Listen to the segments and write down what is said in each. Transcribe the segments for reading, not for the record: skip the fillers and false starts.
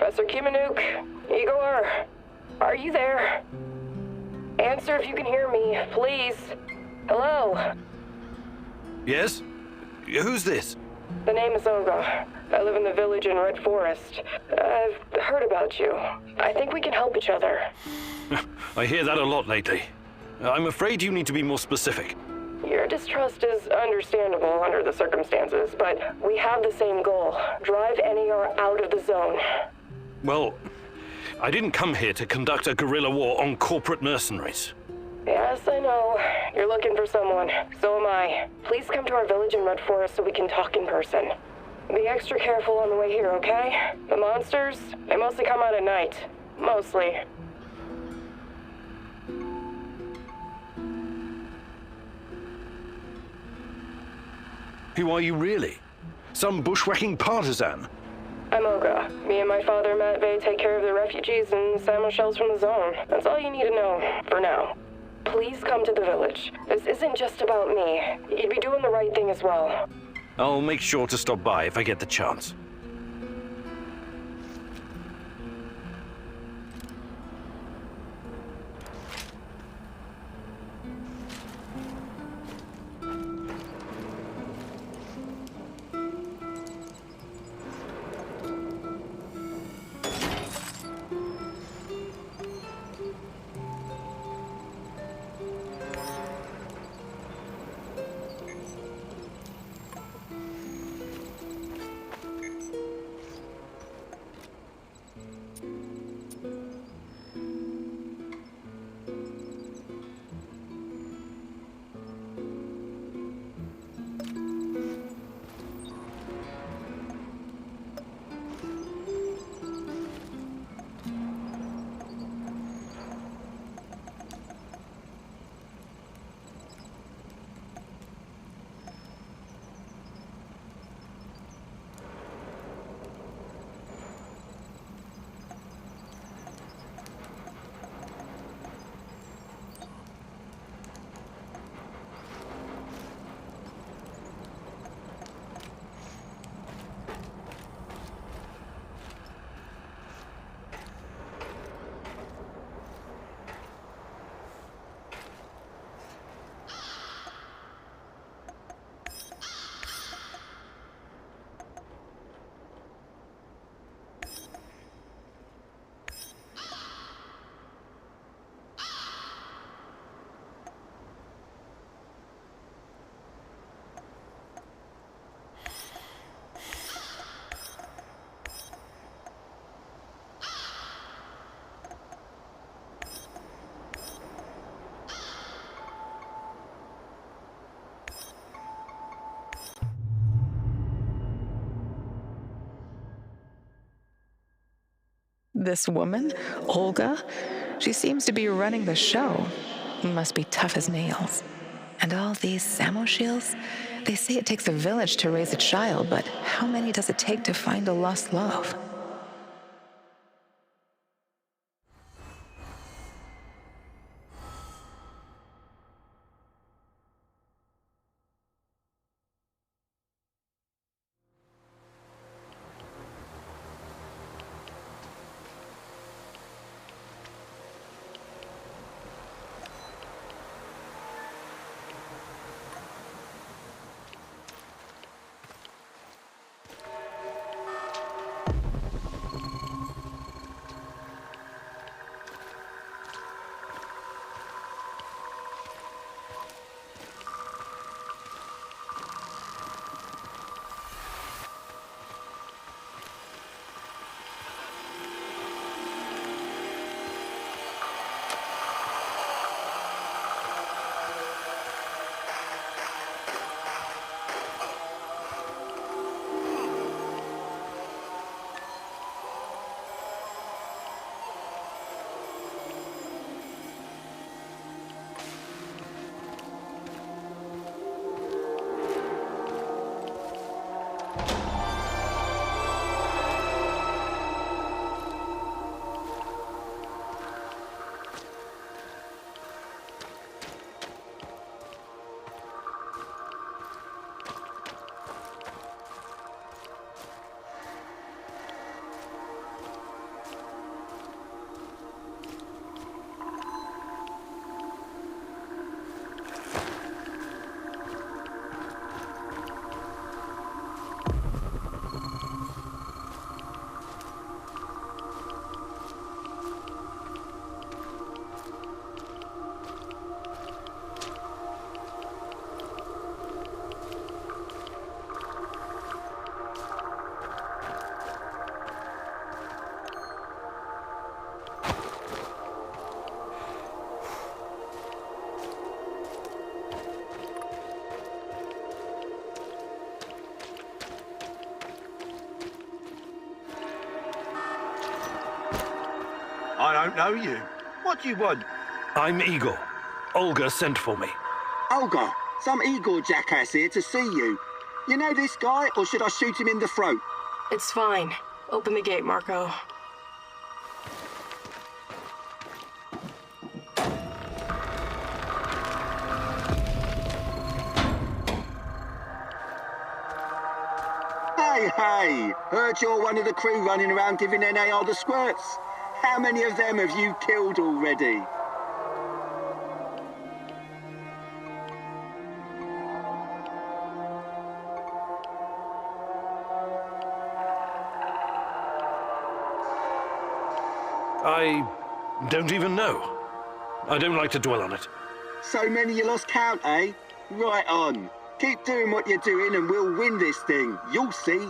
Professor Kimanuk, Igor, are you there? Answer if you can hear me, please. Hello? Yes? Who's this? The name is Olga. I live in the village in Red Forest. I've heard about you. I think we can help each other. I hear that a lot lately. I'm afraid you need to be more specific. Your distrust is understandable under the circumstances, but we have the same goal. Drive NER out of the zone. Well, I didn't come here to conduct a guerrilla war on corporate mercenaries. Yes, I know. You're looking for someone. So am I. Please come to our village in Red Forest so we can talk in person. Be extra careful on the way here, okay? The monsters, they mostly come out at night. Mostly. Who are you really? Some bushwhacking partisan? I'm Olga. Me and my father, Matvey, take care of the refugees and salmon shells from the zone. That's all you need to know, for now. Please come to the village. This isn't just about me. You'd be doing the right thing as well. I'll make sure to stop by if I get the chance. This woman, Olga, she seems to be running the show. Must be tough as nails. And all these Samoshils? They say it takes a village to raise a child, but how many does it take to find a lost love? don't know you. What do you want? I'm Igor. Olga sent for me. Olga, some Igor jackass here to see you. You know this guy, or should I shoot him in the throat? It's fine. Open the gate, Marco. Hey, heard you're one of the crew running around giving NAR the squirts. How many of them have you killed already? I don't even know. I don't like to dwell on it. So many you lost count, eh? Right on. Keep doing what you're doing and we'll win this thing. You'll see.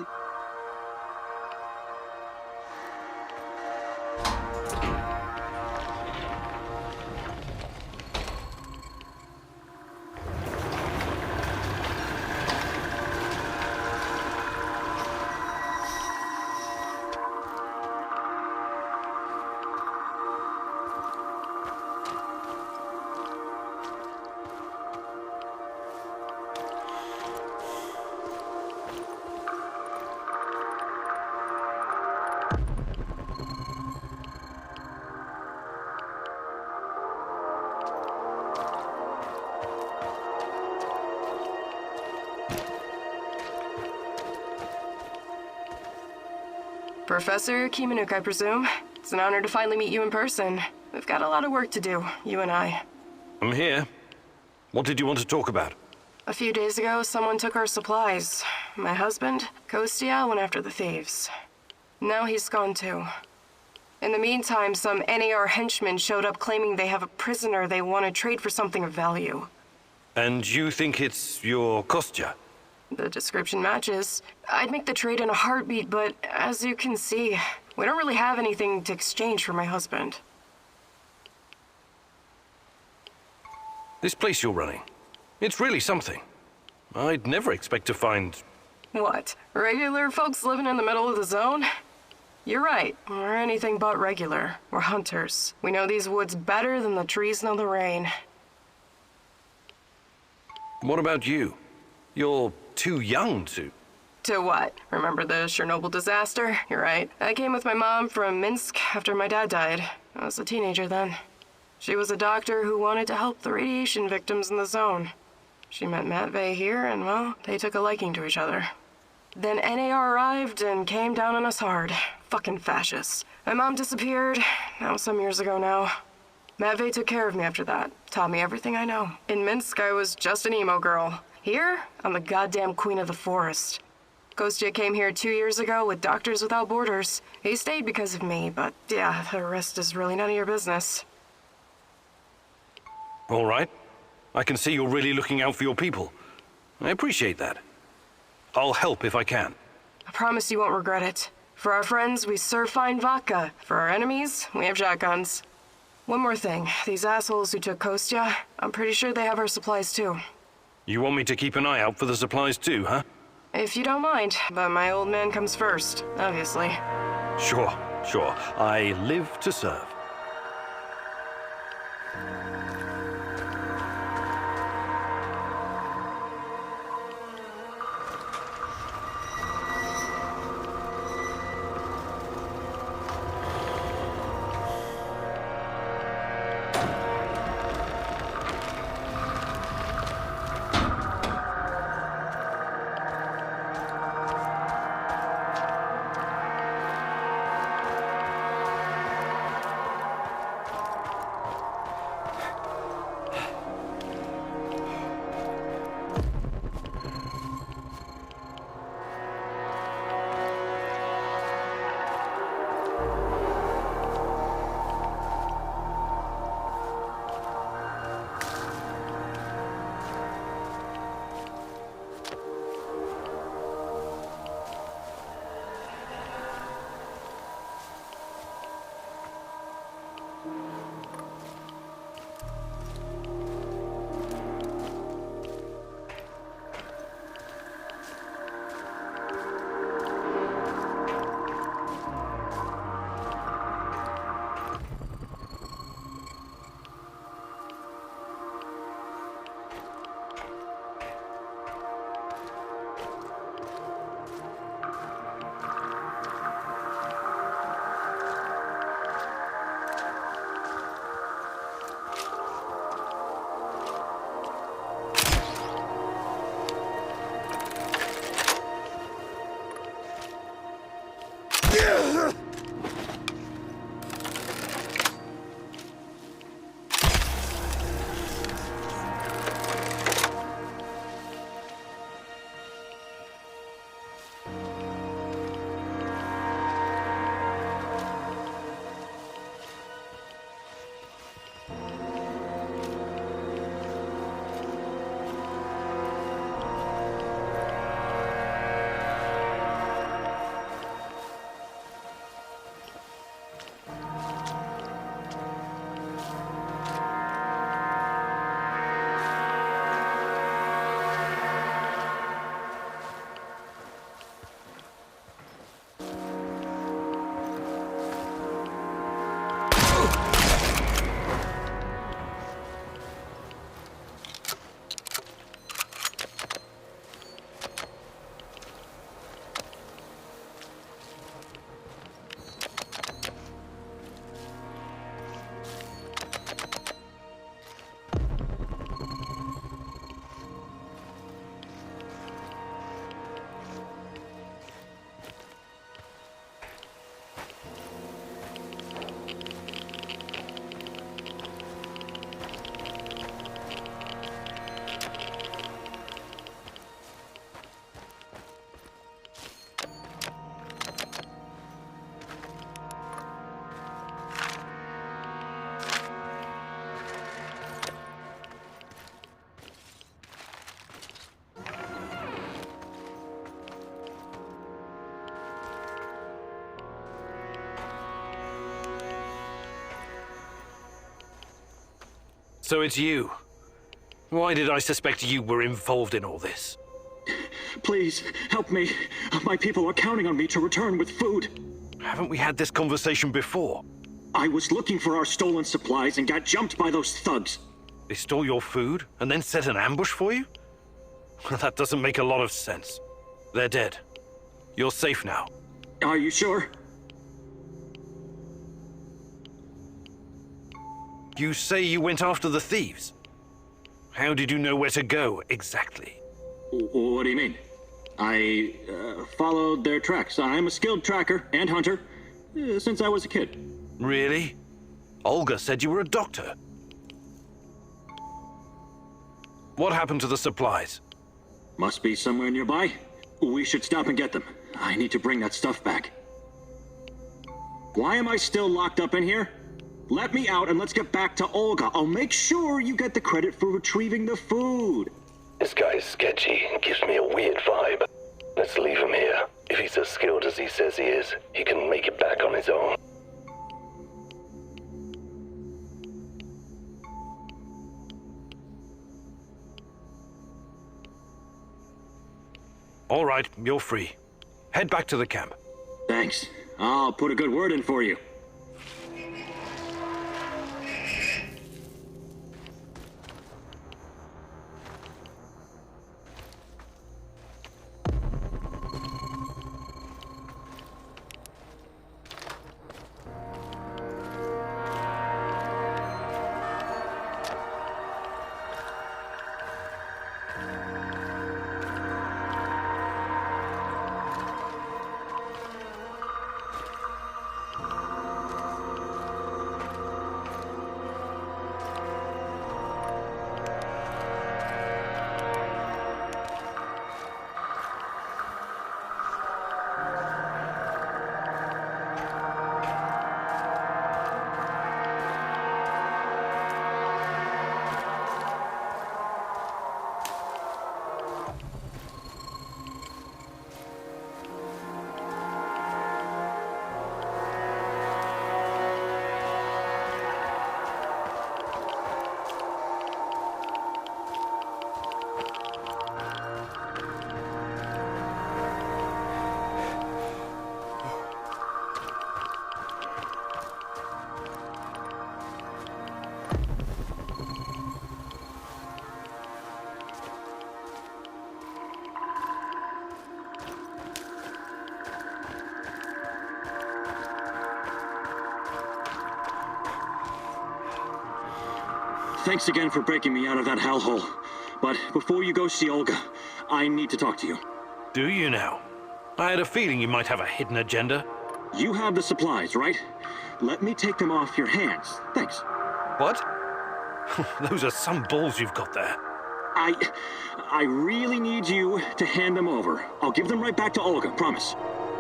Professor Kimanuk, I presume. It's an honor to finally meet you in person. We've got a lot of work to do, you and I. I'm here. What did you want to talk about? A few days ago, someone took our supplies. My husband, Kostya, went after the thieves. Now he's gone too. In the meantime, some NAR henchmen showed up claiming they have a prisoner they want to trade for something of value. And you think it's your Kostya? The description matches. I'd make the trade in a heartbeat, but as you can see, we don't really have anything to exchange for my husband. This place you're running, it's really something. I'd never expect to find... What? Regular folks living in the middle of the zone? You're right. We're anything but regular. We're hunters. We know these woods better than the trees know the rain. What about you? You're too young to... To what? Remember the Chernobyl disaster? You're right. I came with my mom from Minsk after my dad died. I was a teenager then. She was a doctor who wanted to help the radiation victims in the zone. She met Matvey here, and well, they took a liking to each other. Then NAR arrived and came down on us hard. Fucking fascists. My mom disappeared. That was some years ago now. Matvey took care of me after that. Taught me everything I know. In Minsk, I was just an emo girl. Here, I'm the goddamn queen of the forest. Kostya came here 2 years ago with Doctors Without Borders. He stayed because of me, but yeah, the rest is really none of your business. All right. I can see you're really looking out for your people. I appreciate that. I'll help if I can. I promise you won't regret it. For our friends, we serve fine vodka. For our enemies, we have shotguns. One more thing. These assholes who took Kostya, I'm pretty sure they have our supplies too. You want me to keep an eye out for the supplies too, huh? If you don't mind, but my old man comes first, obviously. Sure. I live to serve. So it's you. Why did I suspect you were involved in all this? Please, help me. My people are counting on me to return with food. Haven't we had this conversation before? I was looking for our stolen supplies and got jumped by those thugs. They stole your food and then set an ambush for you? That doesn't make a lot of sense. They're dead. You're safe now. Are you sure? You say you went after the thieves. How did you know where to go, exactly? What do you mean? I followed their tracks. I'm a skilled tracker and hunter since I was a kid. Really? Olga said you were a doctor. What happened to the supplies? Must be somewhere nearby. We should stop and get them. I need to bring that stuff back. Why am I still locked up in here? Let me out and let's get back to Olga. I'll make sure you get the credit for retrieving the food. This guy's sketchy and gives me a weird vibe. Let's leave him here. If he's as skilled as he says he is, he can make it back on his own. All right, you're free. Head back to the camp. Thanks. I'll put a good word in for you. Thanks again for breaking me out of that hellhole. But before you go see Olga, I need to talk to you. Do you now? I had a feeling you might have a hidden agenda. You have the supplies, right? Let me take them off your hands. Thanks. What? Those are some balls you've got there. I really need you to hand them over. I'll give them right back to Olga, promise.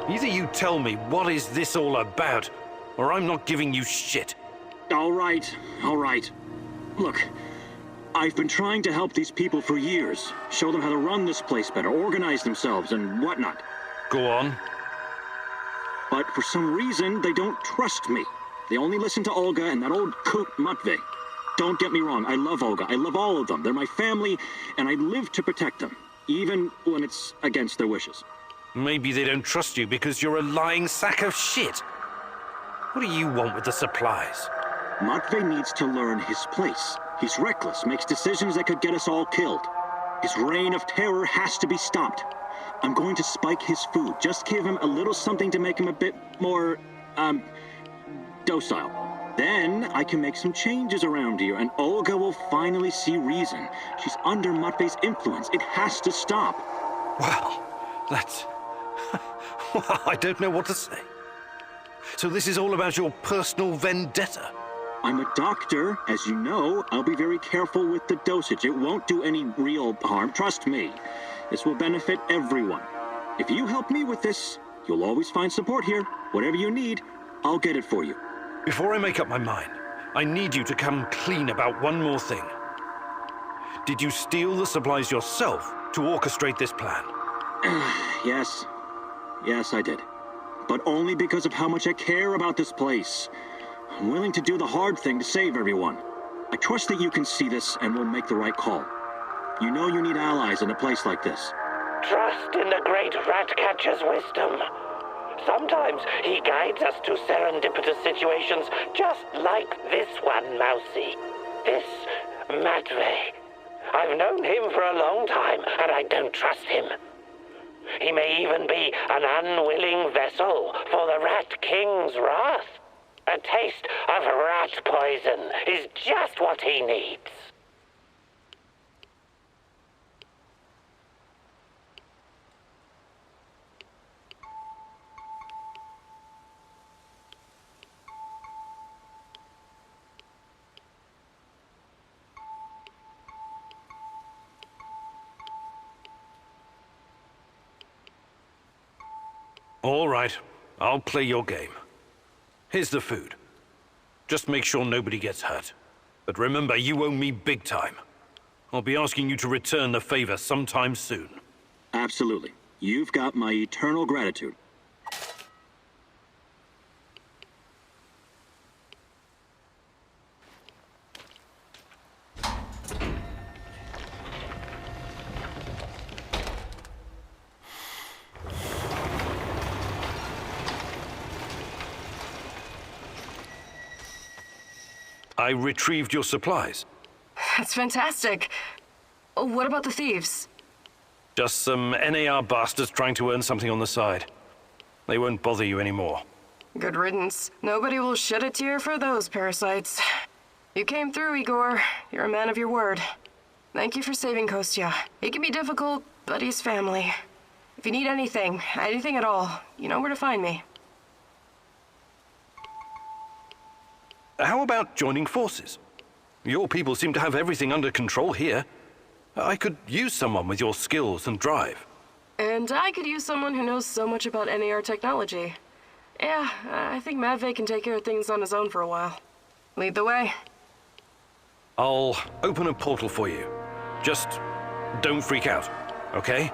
Either you tell me what is this all about, or I'm not giving you shit. All right. Look, I've been trying to help these people for years. Show them how to run this place better, organize themselves, and whatnot. Go on. But for some reason, they don't trust me. They only listen to Olga and that old coot Matvey. Don't get me wrong, I love Olga. I love all of them. They're my family, and I live to protect them, even when it's against their wishes. Maybe they don't trust you because you're a lying sack of shit. What do you want with the supplies? Matvey needs to learn his place. He's reckless, makes decisions that could get us all killed. His reign of terror has to be stopped. I'm going to spike his food. Just give him a little something to make him a bit more, docile. Then I can make some changes around here, and Olga will finally see reason. She's under Matvey's influence. It has to stop. Well, that's... well, I don't know what to say. So this is all about your personal vendetta? I'm a doctor, as you know. I'll be very careful with the dosage. It won't do any real harm, trust me. This will benefit everyone. If you help me with this, you'll always find support here. Whatever you need, I'll get it for you. Before I make up my mind, I need you to come clean about one more thing. Did you steal the supplies yourself to orchestrate this plan? Yes. Yes, I did. But only because of how much I care about this place. I'm willing to do the hard thing to save everyone. I trust that you can see this and will make the right call. You know you need allies in a place like this. Trust in the great Ratcatcher's wisdom. Sometimes he guides us to serendipitous situations just like this one, Mousy. This Matvey. I've known him for a long time, and I don't trust him. He may even be an unwilling vessel for the Rat King's wrath. A taste of rat poison is just what he needs. All right, I'll play your game. Here's the food. Just make sure nobody gets hurt. But remember, you owe me big time. I'll be asking you to return the favor sometime soon. Absolutely. You've got my eternal gratitude. I retrieved your supplies. That's fantastic. What about the thieves? Just some NAR bastards trying to earn something on the side. They won't bother you anymore. Good riddance. Nobody will shed a tear for those parasites. You came through, Igor. You're a man of your word. Thank you for saving Kostya. He can be difficult, but he's family. If you need anything at all, you know where to find me. How about joining forces? Your people seem to have everything under control here. I could use someone with your skills and drive. And I could use someone who knows so much about NAR technology. Yeah, I think Matvey can take care of things on his own for a while. Lead the way. I'll open a portal for you. Just don't freak out, okay?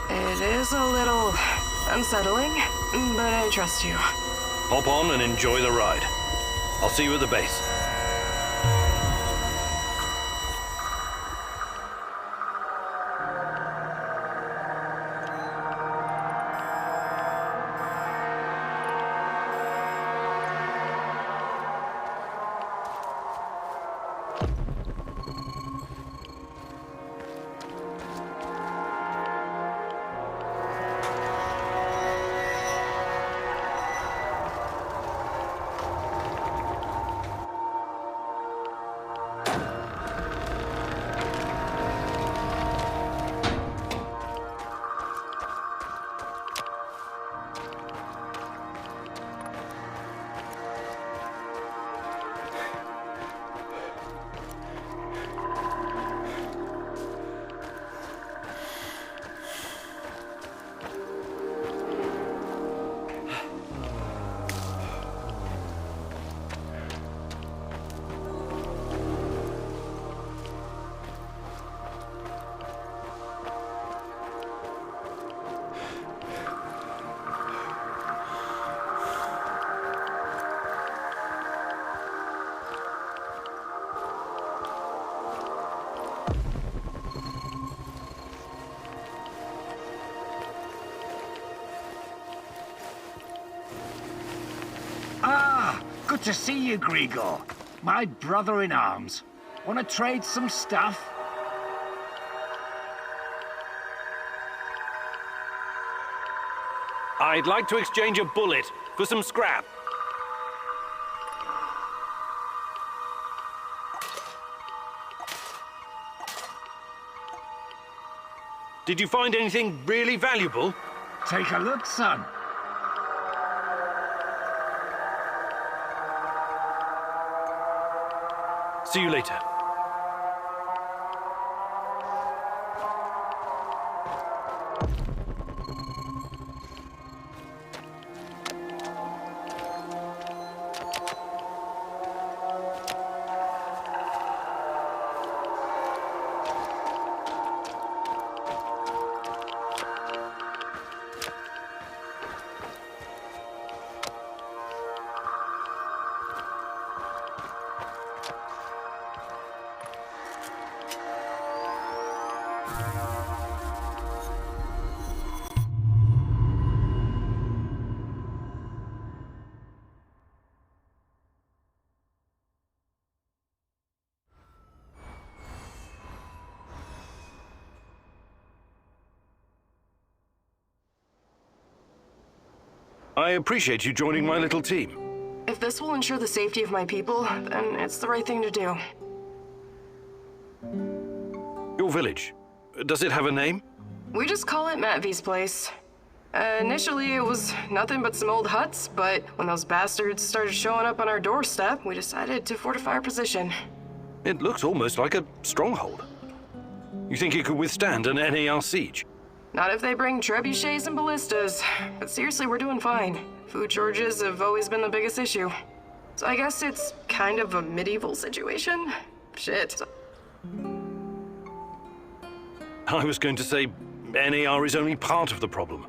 It is a little unsettling, but I trust you. Hop on and enjoy the ride. I'll see you at the base. Good to see you, Grigor. My brother in arms. Want to trade some stuff? I'd like to exchange a bullet for some scrap. Did you find anything really valuable? Take a look, son. See you later. I appreciate you joining my little team. If this will ensure the safety of my people, then it's the right thing to do. Your village, does it have a name? We just call it Matt V's place. Initially, it was nothing but some old huts, but when those bastards started showing up on our doorstep, we decided to fortify our position. It looks almost like a stronghold. You think it could withstand an NAR siege? Not if they bring trebuchets and ballistas. But seriously, we're doing fine. Food shortages have always been the biggest issue. So I guess it's kind of a medieval situation? Shit. I was going to say NAR is only part of the problem.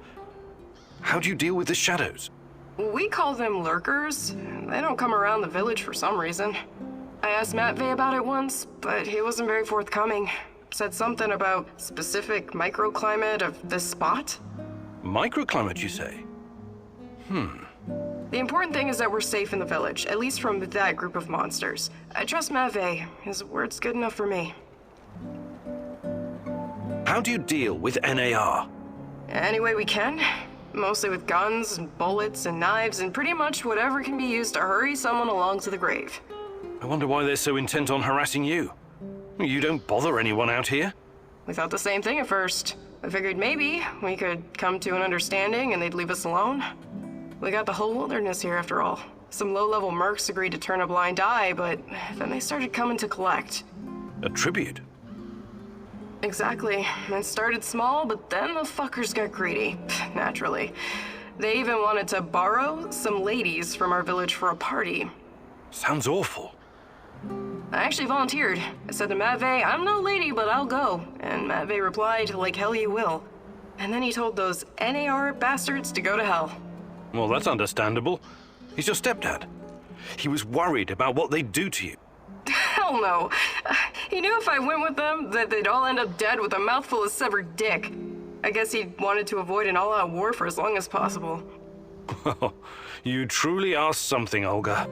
How do you deal with the shadows? We call them lurkers. They don't come around the village for some reason. I asked Matt Vey about it once, but he wasn't very forthcoming. Said something about specific microclimate of this spot. Microclimate, you say? The important thing is that we're safe in the village, at least from that group of monsters. I trust Matt Vey. His word's good enough for me. How do you deal with NAR? Any way we can. Mostly with guns and bullets and knives and pretty much whatever can be used to hurry someone along to the grave. I wonder why they're so intent on harassing you. You don't bother anyone out here? We thought the same thing at first. I figured maybe we could come to an understanding and they'd leave us alone. We got the whole wilderness here after all. Some low-level mercs agreed to turn a blind eye, but then they started coming to collect. A tribute? Exactly. It started small, but then the fuckers got greedy. Naturally. They even wanted to borrow some ladies from our village for a party. Sounds awful. I actually volunteered. I said to Matt Vey, I'm no lady, but I'll go. And Matt Vey replied, like hell you will. And then he told those NAR bastards to go to hell. Well, that's understandable. He's your stepdad. He was worried about what they'd do to you. Hell no. He knew if I went with them, that they'd all end up dead with a mouthful of severed dick. I guess he wanted to avoid an all-out war for as long as possible. You truly are something, Olga.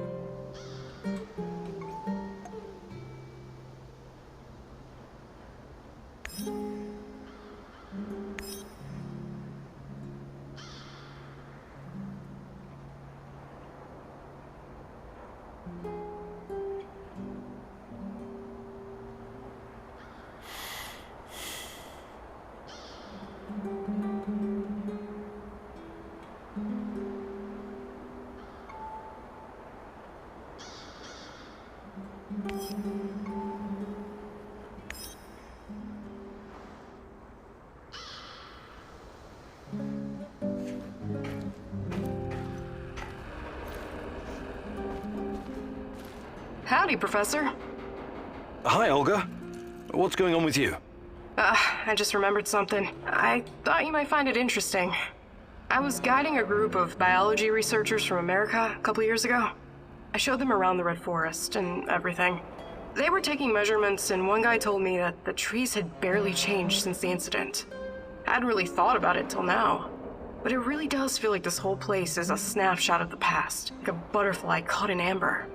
Howdy, Professor. Hi, Olga. What's going on with you? I just remembered something. I thought you might find it interesting. I was guiding a group of biology researchers from America a couple years ago. I showed them around the Red Forest and everything. They were taking measurements, and one guy told me that the trees had barely changed since the incident. I hadn't really thought about it till now. But it really does feel like this whole place is a snapshot of the past, like a butterfly caught in amber.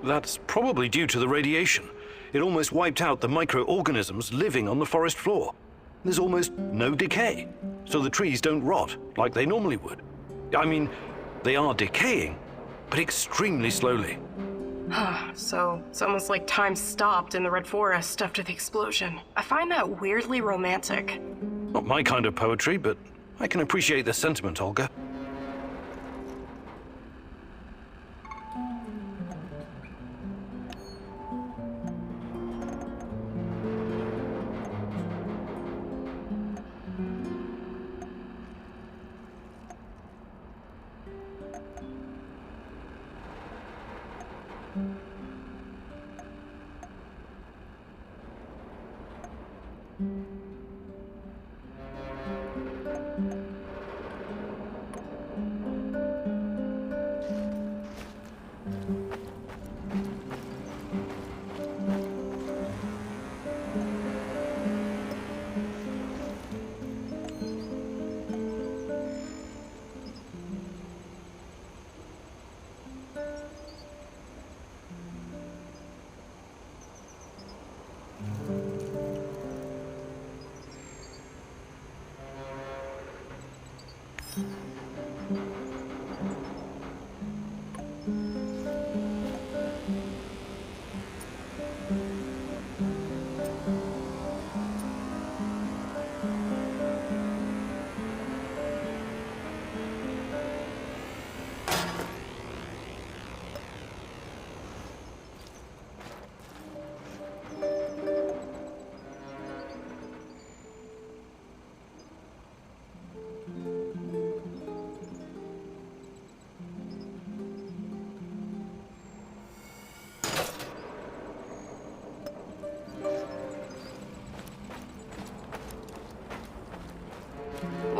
That's probably due to the radiation. It almost wiped out the microorganisms living on the forest floor. There's almost no decay, so the trees don't rot like they normally would. I mean, they are decaying, but extremely slowly. So it's almost like time stopped in the Red Forest after the explosion. I find that weirdly romantic. Not my kind of poetry, but I can appreciate the sentiment, Olga.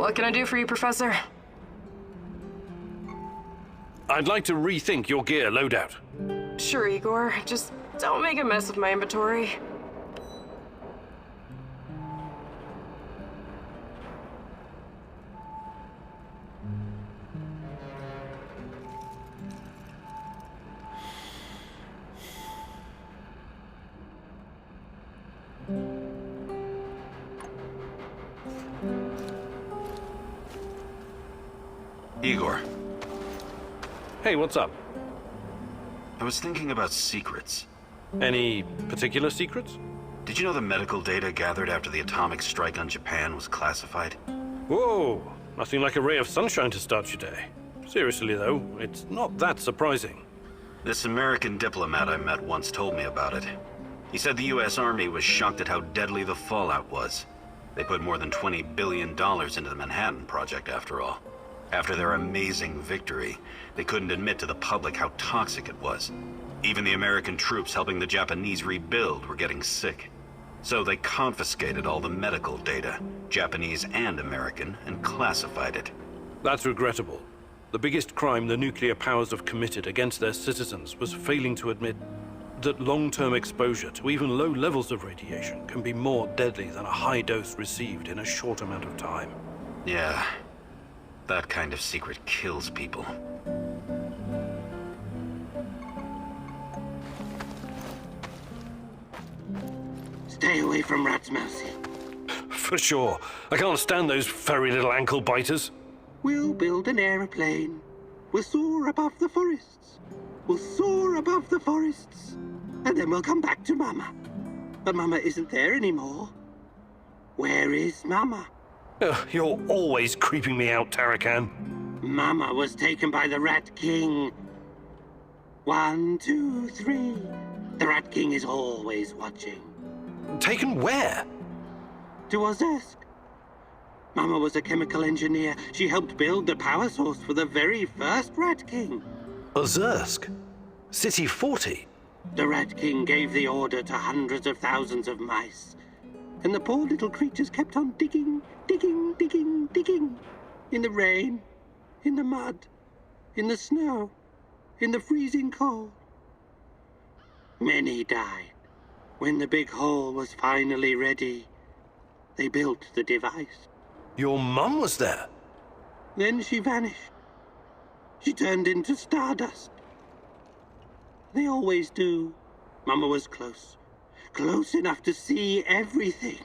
What can I do for you, Professor? I'd like to rethink your gear loadout. Sure, Igor. Just don't make a mess of my inventory. Igor, Hey, what's up? I was thinking about secrets. Any particular secrets? Did you know the medical data gathered after the atomic strike on Japan was classified? Whoa, nothing like a ray of sunshine to start your day. Seriously though, it's not that surprising. This American diplomat I met once told me about it. He said the US Army was shocked at how deadly the fallout was. They put more than $20 billion into the Manhattan Project after all. After their amazing victory, they couldn't admit to the public how toxic it was. Even the American troops helping the Japanese rebuild were getting sick. So they confiscated all the medical data, Japanese and American, and classified it. That's regrettable. The biggest crime the nuclear powers have committed against their citizens was failing to admit that long-term exposure to even low levels of radiation can be more deadly than a high dose received in a short amount of time. Yeah, that kind of secret kills people. Stay away from rats, Mousy. For sure. I can't stand those furry little ankle biters. We'll build an aeroplane. We'll soar above the forests. We'll soar above the forests. And then we'll come back to Mama. But Mama isn't there anymore. Where is Mama? Ugh, you're always creeping me out, Tarakan. Mama was taken by the Rat King. 1, 2, 3. The Rat King is always watching. Taken where? To Ozersk. Mama was a chemical engineer. She helped build the power source for the very first Rat King. Ozersk? City 40? The Rat King gave the order to hundreds of thousands of mice. And the poor little creatures kept on digging, digging, digging, digging. In the rain, in the mud, in the snow, in the freezing cold. Many died. When the big hole was finally ready, they built the device. Your mum was there? Then she vanished. She turned into stardust. They always do. Mama was close. Close enough to see everything.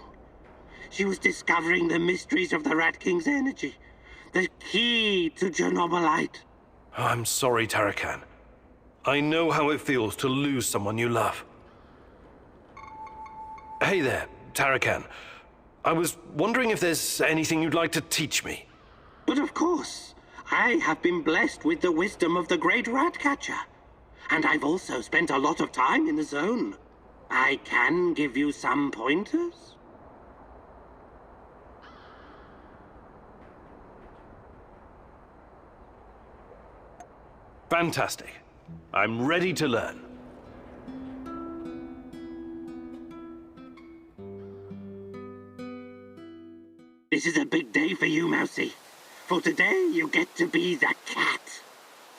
She was discovering the mysteries of the Rat King's energy. The key to Genomolite. I'm sorry, Tarakan. I know how it feels to lose someone you love. Hey there, Tarakan. I was wondering if there's anything you'd like to teach me. But of course, I have been blessed with the wisdom of the great Ratcatcher. And I've also spent a lot of time in the zone. I can give you some pointers. Fantastic. I'm ready to learn. This is a big day for you, Mousy. For today, you get to be the cat.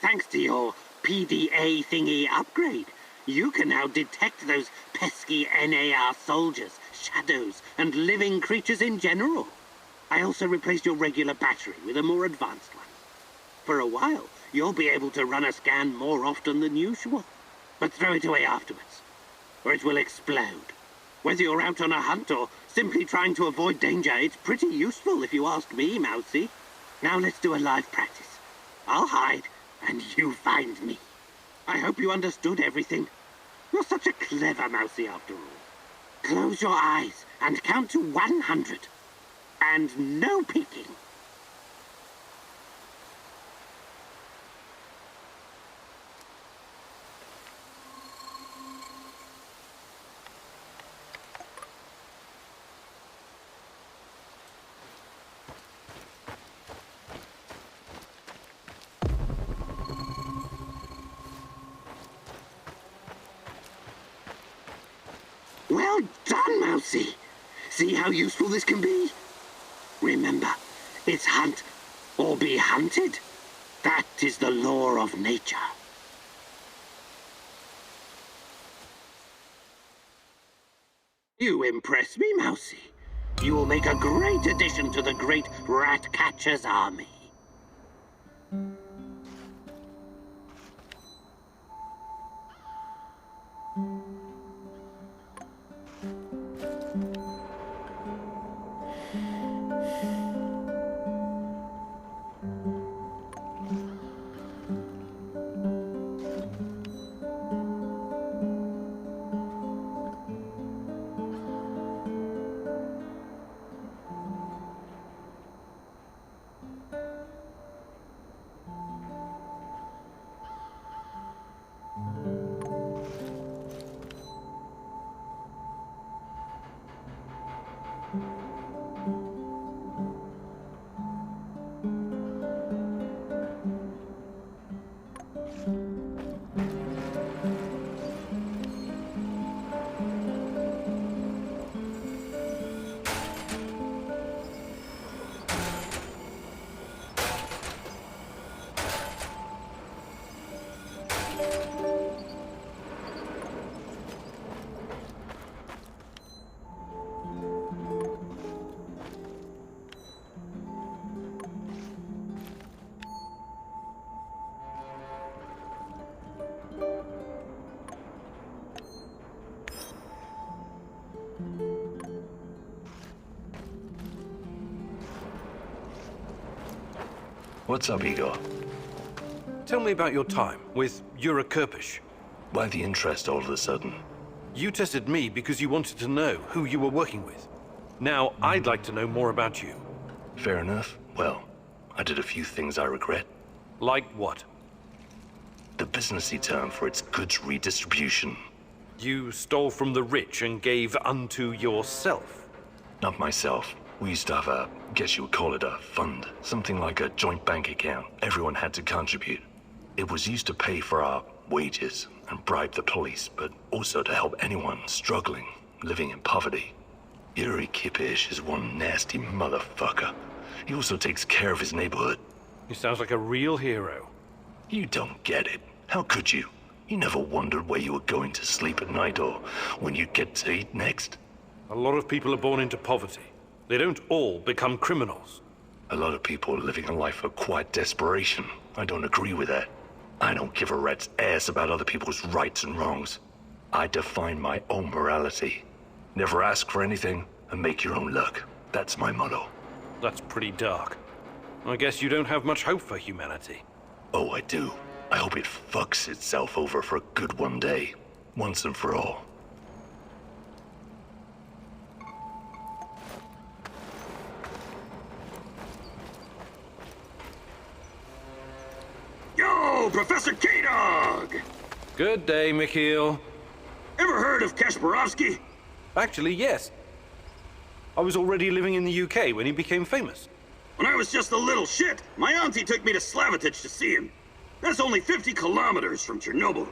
Thanks to your PDA thingy upgrade, you can now detect those pesky NAR soldiers, shadows, and living creatures in general. I also replaced your regular battery with a more advanced one. For a while, you'll be able to run a scan more often than usual. But throw it away afterwards, or it will explode. Whether you're out on a hunt or simply trying to avoid danger, it's pretty useful if you ask me, Mousy. Now let's do a live practice. I'll hide, and you find me. I hope you understood everything. You're such a clever Mousy after all. Close your eyes and count to 100. And no peeking. Well done, Mousy. See how useful this can be? Remember, It's hunt or be hunted. That is the law of nature. You impress me, Mousy. You will make a great addition to the great rat catcher's army. What's up, Igor? Tell me about your time with Yura Kirpish. Why the interest all of a sudden? You tested me because you wanted to know who you were working with. Now, I'd like to know more about you. Fair enough. Well, I did a few things I regret. Like what? The business he turned for its goods redistribution. You stole from the rich and gave unto yourself. Not myself. We used to have a, guess you would call it a fund. Something like a joint bank account. Everyone had to contribute. It was used to pay for our wages and bribe the police, but also to help anyone struggling, living in poverty. Yuri Kirpish is one nasty motherfucker. He also takes care of his neighborhood. He sounds like a real hero. You don't get it. How could you? You never wondered where you were going to sleep at night or when you'd get to eat next? A lot of people are born into poverty. They don't all become criminals. A lot of people are living a life of quiet desperation. I don't agree with that. I don't give a rat's ass about other people's rights and wrongs. I define my own morality. Never ask for anything and make your own luck. That's my motto. That's pretty dark. I guess you don't have much hope for humanity. Oh, I do. I hope it fucks itself over for good one day. Once and for all. Yo, Professor K-Dog! Good day, Mikhail. Ever heard of Kasparovsky? Actually, yes. I was already living in the UK when he became famous. When I was just a little shit, my auntie took me to Slavitich to see him. That's only 50 kilometers from Chernobyl.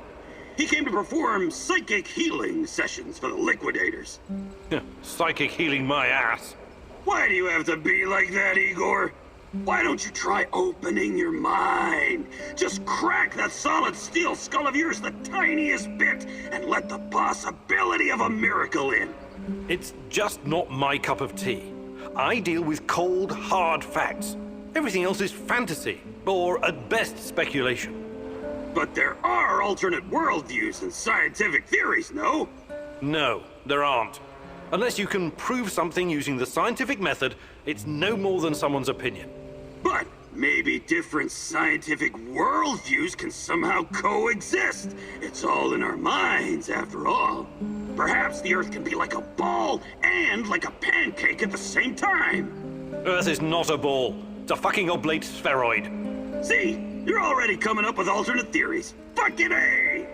He came to perform psychic healing sessions for the liquidators. Psychic healing my ass. Why do you have to be like that, Igor? Why don't you try opening your mind? Just crack that solid steel skull of yours the tiniest bit and let the possibility of a miracle in. It's just not my cup of tea. I deal with cold, hard facts. Everything else is fantasy, or at best speculation. But there are alternate worldviews and scientific theories, no? No, there aren't. Unless you can prove something using the scientific method, it's no more than someone's opinion. But maybe different scientific worldviews can somehow coexist. It's all in our minds, after all. Perhaps the Earth can be like a ball and like a pancake at the same time. Earth is not a ball. It's a fucking oblate spheroid. See? You're already coming up with alternate theories. Fucking A!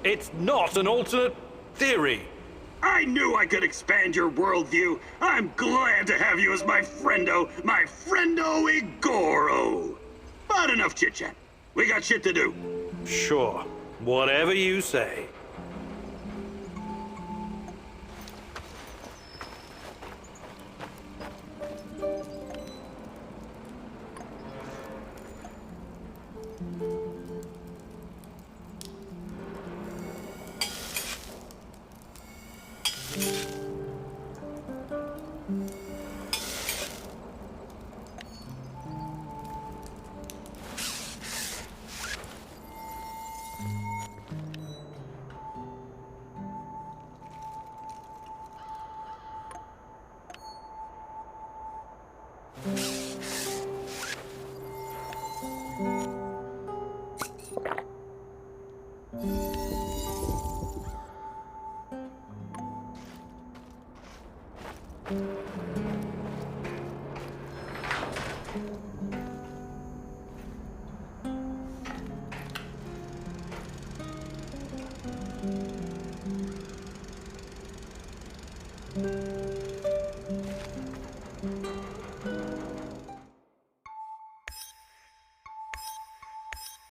It's not an alternate theory. I knew I could expand your worldview. I'm glad to have you as my friendo Igoro. But enough chit-chat. We got shit to do. Sure. Whatever you say.